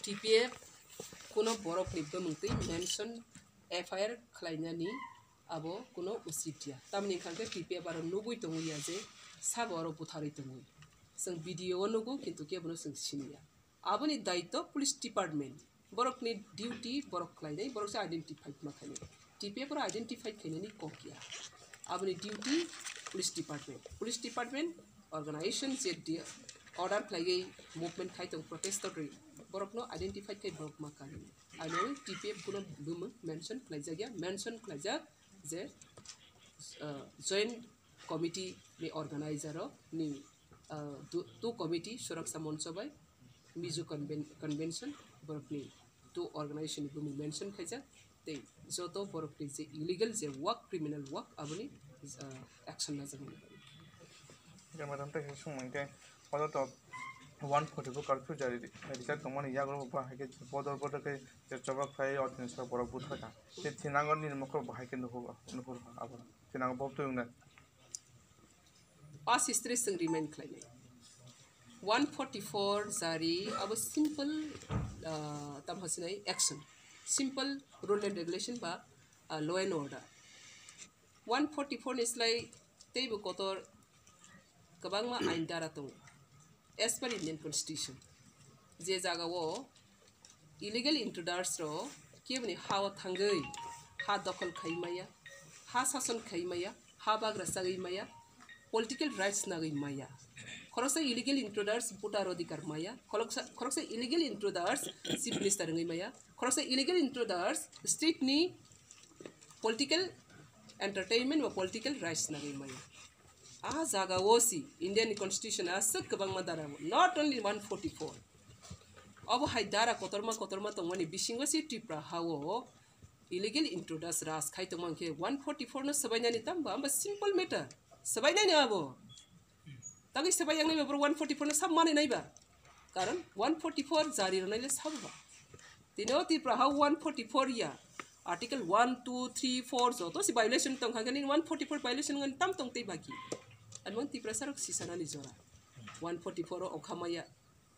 TPF kuno borok ni bemungti mention FIR khlainani abo kuno usitia tamni khangke TPF aro nugui tongu ya je sabo aro buthari tongu sing video nugu kintu ke bono sing sinia aboni daito police department borok ni duty borok khlainai borok se identify makhani TPF aro identify khainani kokia aboni duty police department organization je order khlaigai movement khaitong protestatory borok no identify kai borok makani alo TPF kuno bum mention khlaijagya mention khlaijak je joint committee ni organizer ni two committee suraksa monsobai mizu convention borok ni two organization bum mention khaijak te joto borok ni je illegal je work criminal work aboni action na jami ya madam te sumangte odo to 144 curfew jari research tomani ya gro ba hake bodor ke je chobak phai ordinance borok buthaka te thinangon ni mokro bahai ke nuho abon thinang bob to yungna past history sing remain claim 144 jari abo simple tam hasinai action simple rule and regulation ba law and order 144 is like teibu kotor kabangma ain dara tong as per Indian Constitution je jaga wo illegal intruders ro kebni hawa thangai ha dakal khaimaya ha sason khaimaya ha bagra sagai political rights nagai maya khoroksa illegal intruders putar adhikar maya khoroksa illegal intruders chief minister ngai maya khoroksa illegal intruders state ni political entertainment wa political rights nagai maya jaga wosi Indian Constitution asak kabang madara not only 144 abo haidara kotorma tongmani bisingo si tripra hawo illegal intruders ras khai tongmanke 144 no sabainani tamba amba simple matter sabainani abo tagi sabayang nai bro 144 no sab mane nai ba karon 144 jari ranaile sabba tino tripra hawo 144 ya article 1 2 3 4 joto si violation tong khangani 144 violation ngan tam tong tei baki anmang ti prasarok sisana ni jora 144 okhamaya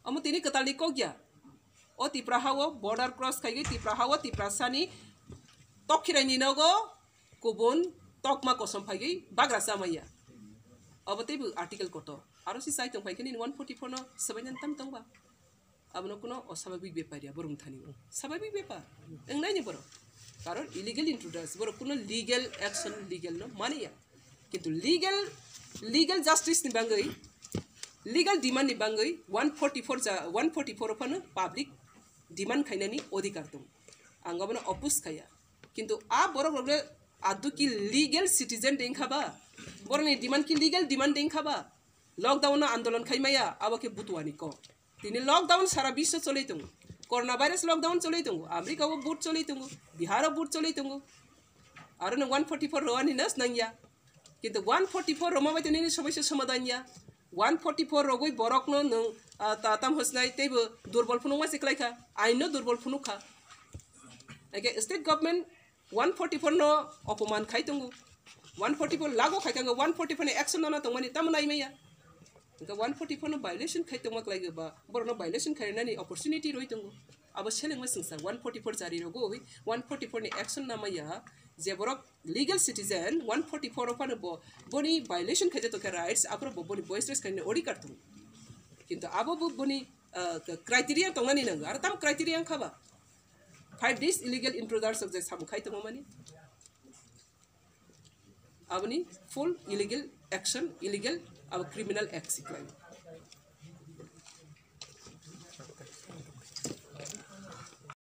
amo tini katali kogya o ti prahawo border cross khaigi ti prahawo ti prasani tokhirai nago kubun tokma kosom phagi bagra samaya abo tebu article koto aro si sai tong phaikini 144 no sabayan tam tongba abno kuno osababik beparia borum thani sababik bepar engnai ni boro karon illegal intruders boro kuno legal action legal no mania kintu legal justice ni bangai legal demand ni bangai 144 pan public demand khainani odhikar tum angabana opus khaya kintu a borok rogle adu ki legal citizen deng khaba borni demand ki legal demand deng khaba lockdown andolon khaimaya abake butuani ko tini lockdown sara bisho chole tung corona virus lockdown chole tung america wo but chole tung bihar wo but chole tung aro 144 roani nas nangya কিন্তু 144 রমা বাইতে নিনি সমস্যা সমাধান ya 144 রগই বরকনো নং তাতাম হসনাই তেবো দুর্বল ফুনুং মাসে ক্লাইখা আইনো দুর্বল ফুনুখা একে state government 144 no অপমান খাইতঙ্গু 144 লাগো খাইকাঙ্গো 144 নে অ্যাকশন না তংমানি তামনাই মেয়া একে 144 নো ভায়োলেশন খাইতংমা ক্লাইগবা বরনো ভায়োলেশন খাইনানি অপরচুনিটি রইতঙ্গু আবার সেলেংমা সিংসা 144 জারি রগো 144 নে অ্যাকশন নামায়া যে borok legal citizen 144 opan boni violation khaje to rights apro boni boisterous kaine odi kartum kintu abo boni criteria tongani nang ar tam criteria khaba 5 days illegal intruders of the sam khai to mani aboni full illegal action illegal criminal acts crime